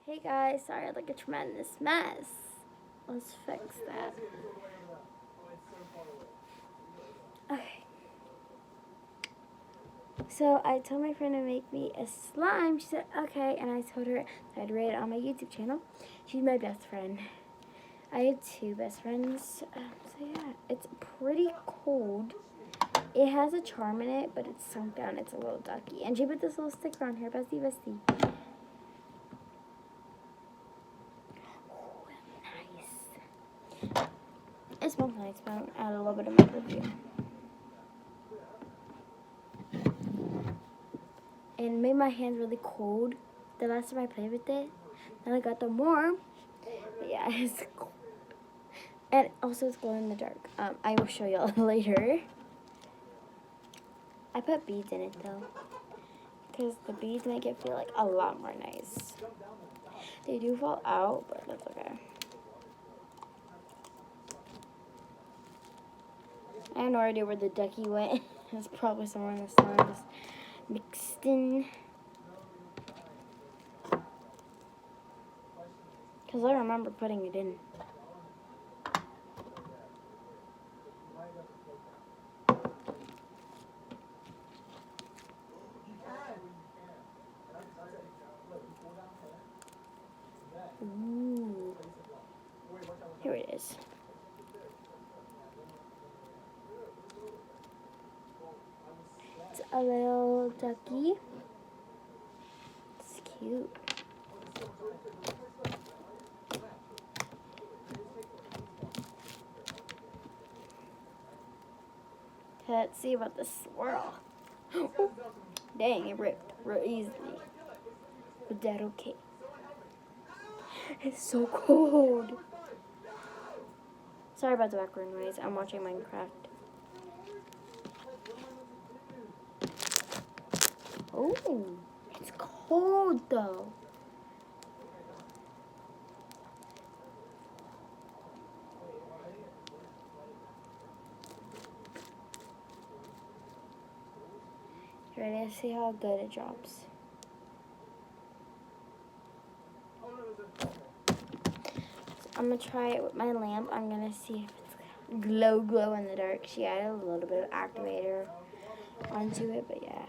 Hey guys, sorry I had like a tremendous mess. Let's fix that. Okay. So I told my friend to make me a slime. She said okay, and I told her I'd rate it on my YouTube channel. She's my best friend. I have two best friends. So yeah, it's pretty cold. It has a charm in it, but it's sunk down. It's a little ducky. And she put this little sticker on here, bestie, bestie. Oh, nice. It smells nice, but I'm add a little bit of my perfume. And it made my hands really cold the last time I played with it. Then I got them warm. But yeah, it's cold. And also it's glow in the dark. I will show y'all later. I put beads in it though, because the beads make it feel like a lot more nice. They do fall out, but that's okay. I have no idea where the ducky went. It's probably somewhere in the slime, just mixed in. Because I remember putting it in. Ooh. Here it is. It's a little ducky. It's cute. Let's see about the swirl. Dang, it ripped real easily. But that okay. It's so cold. Sorry about the background noise. I'm watching Minecraft. Oh, it's cold though. Ready to see how good it drops. So I'm gonna try it with my lamp. I'm gonna see if it's glow in the dark. She added a little bit of activator onto it, but yeah.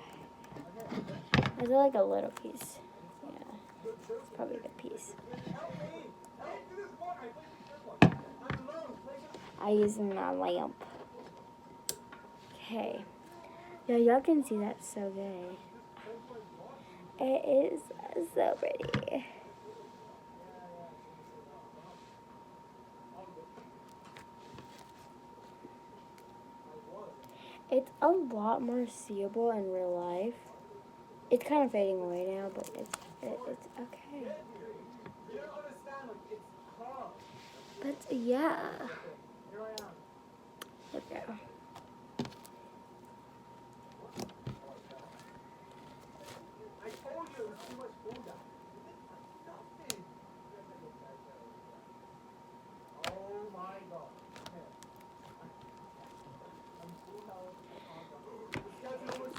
I feel like a little piece. Yeah, it's probably a good piece. I use my lamp. Okay. Yeah, y'all can see that so good. It is so pretty. It's a lot more seeable in real life. It's kind of fading away now, but it's okay. But yeah. There we go.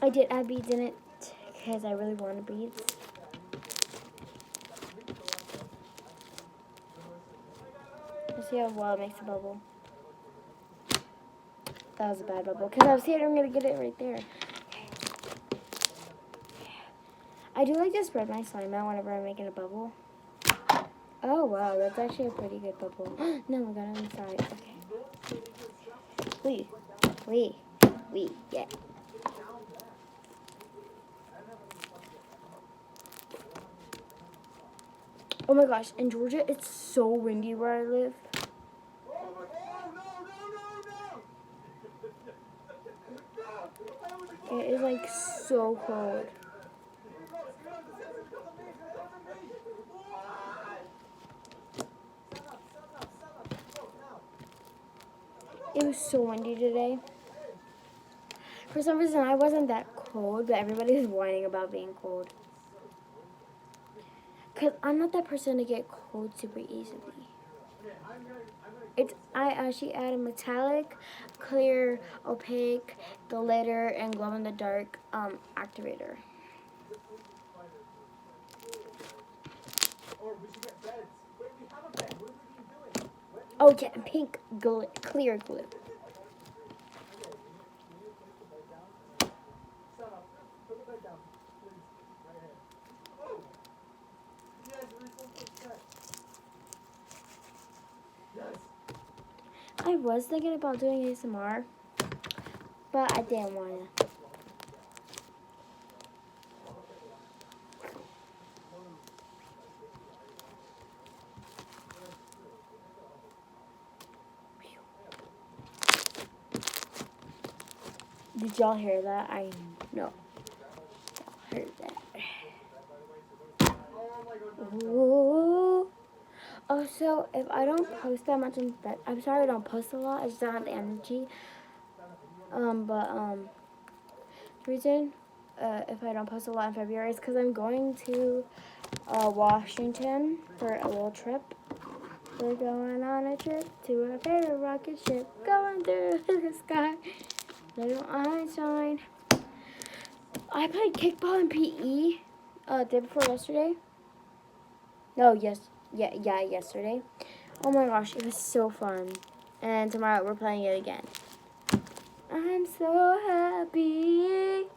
I did add beads in it because I really wanted beads. Let's see how well it makes a bubble. That was a bad bubble because I was scared I'm going to get it right there. I do like to spread my slime out whenever I'm making a bubble. Oh wow, that's actually a pretty good bubble. No, I got it inside. Okay. Wee, yeah. Oh my gosh, in Georgia, it's so windy where I live. It is like so cold. It was so windy today. For some reason, I wasn't that cold, but everybody was whining about being cold. Because I'm not that person to get cold super easily. I actually added metallic, clear, opaque, glitter, and glow-in-the-dark activator. Oh, yeah, pink clear glue. I was thinking about doing ASMR, but I didn't want to. Did y'all hear that? I know. Y'all heard that. Ooh. Also, if I don't post that much on I'm sorry I don't post a lot. I just don't have the energy. The reason if I don't post a lot in February is because I'm going to Washington for a little trip. We're going on a trip to our favorite rocket ship, going through the sky. Little Einstein. I played kickball in PE day before yesterday. No, yesterday. Oh my gosh, it was so fun. And tomorrow we're playing it again. I'm so happy.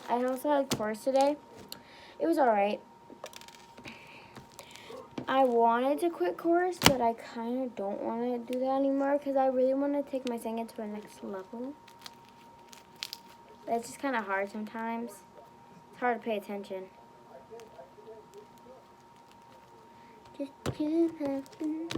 I also had chorus today. It was alright. I wanted to quit chorus, but I kind of don't want to do that anymore because I really want to take my singing to the next level. It's just kind of hard sometimes. It's hard to pay attention. Just can't happen.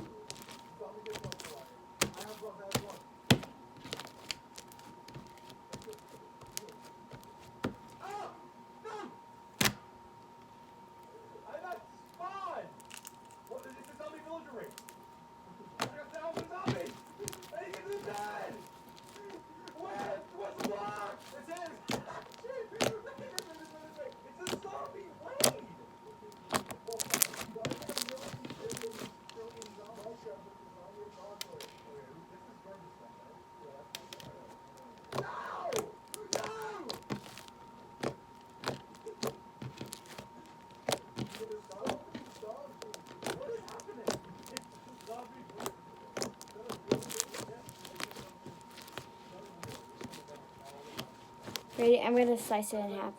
Ready? I'm going to slice it in half.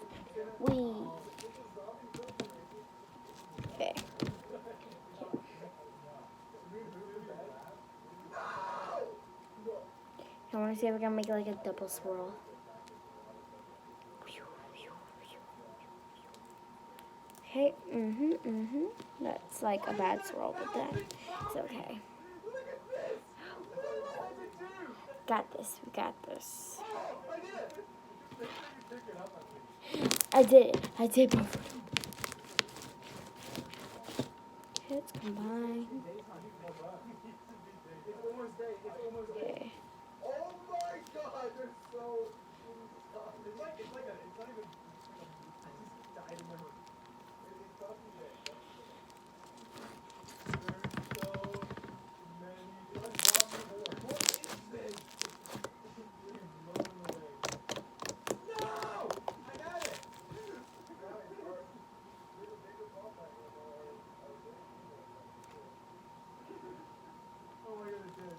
Wee. Okay. I want to see if we can make it like a double swirl. Okay, That's like a bad swirl, but then it's okay. Got this, we got this. I did it. I did both. Okay, let's combine. Okay. Oh my god, they're so it's like it's not even I just died in my heart. It's fucking good. There's so many. What is this? No! I got it! Oh my god, it did.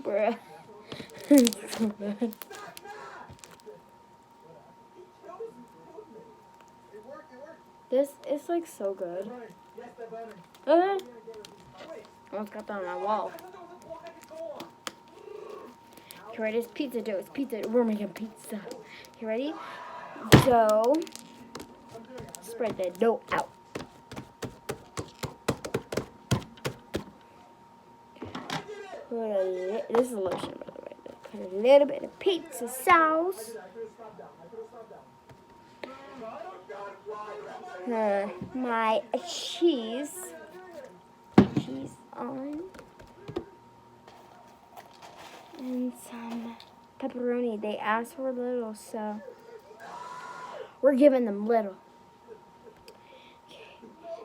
Bruh. So bad. This is like so good. Almost got that on my wall. You ready? It's pizza dough. It's pizza. We're making pizza. You ready? Dough. Spread the dough out. This is lotion, by the way. Put a little bit of pizza sauce. My cheese on. And some pepperoni. They asked for little, so we're giving them little. Okay.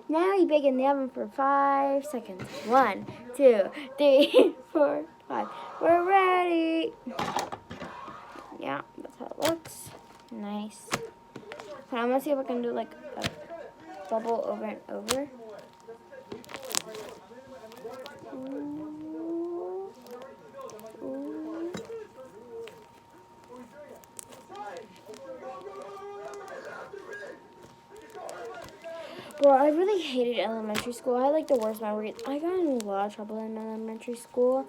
Now you bake in the oven for 5 seconds. 1, 2, 3, 4, 5. We're ready. Yeah, that's how it looks. Nice. Okay, I'm gonna see if I can do like a bubble over and over. Ooh. Ooh. Bro, I really hated elementary school. I had like the worst memories. I got in a lot of trouble in elementary school.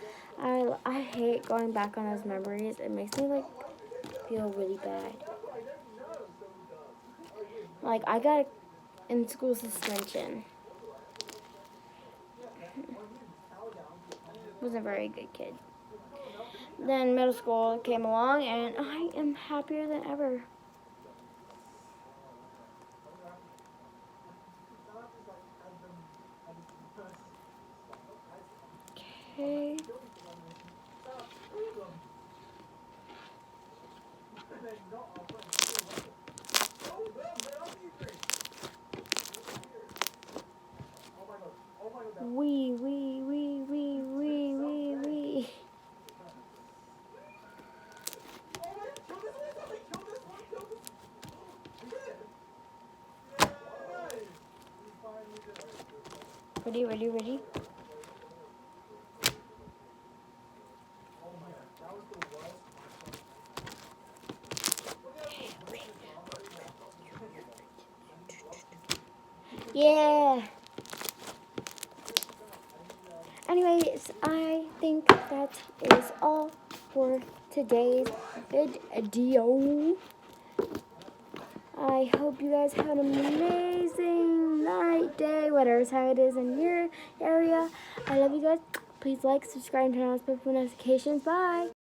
I hate going back on those memories. It makes me like feel really bad. Like I got in school suspension. Was a very good kid. Then middle school came along and I am happier than ever. Okay. Wee. Ready? Yeah. Anyways, I think that is all for today's video. I hope you guys have an amazing night, day, whatever time it is in your area. I love you guys. Please like, subscribe, and turn on post notifications. Bye.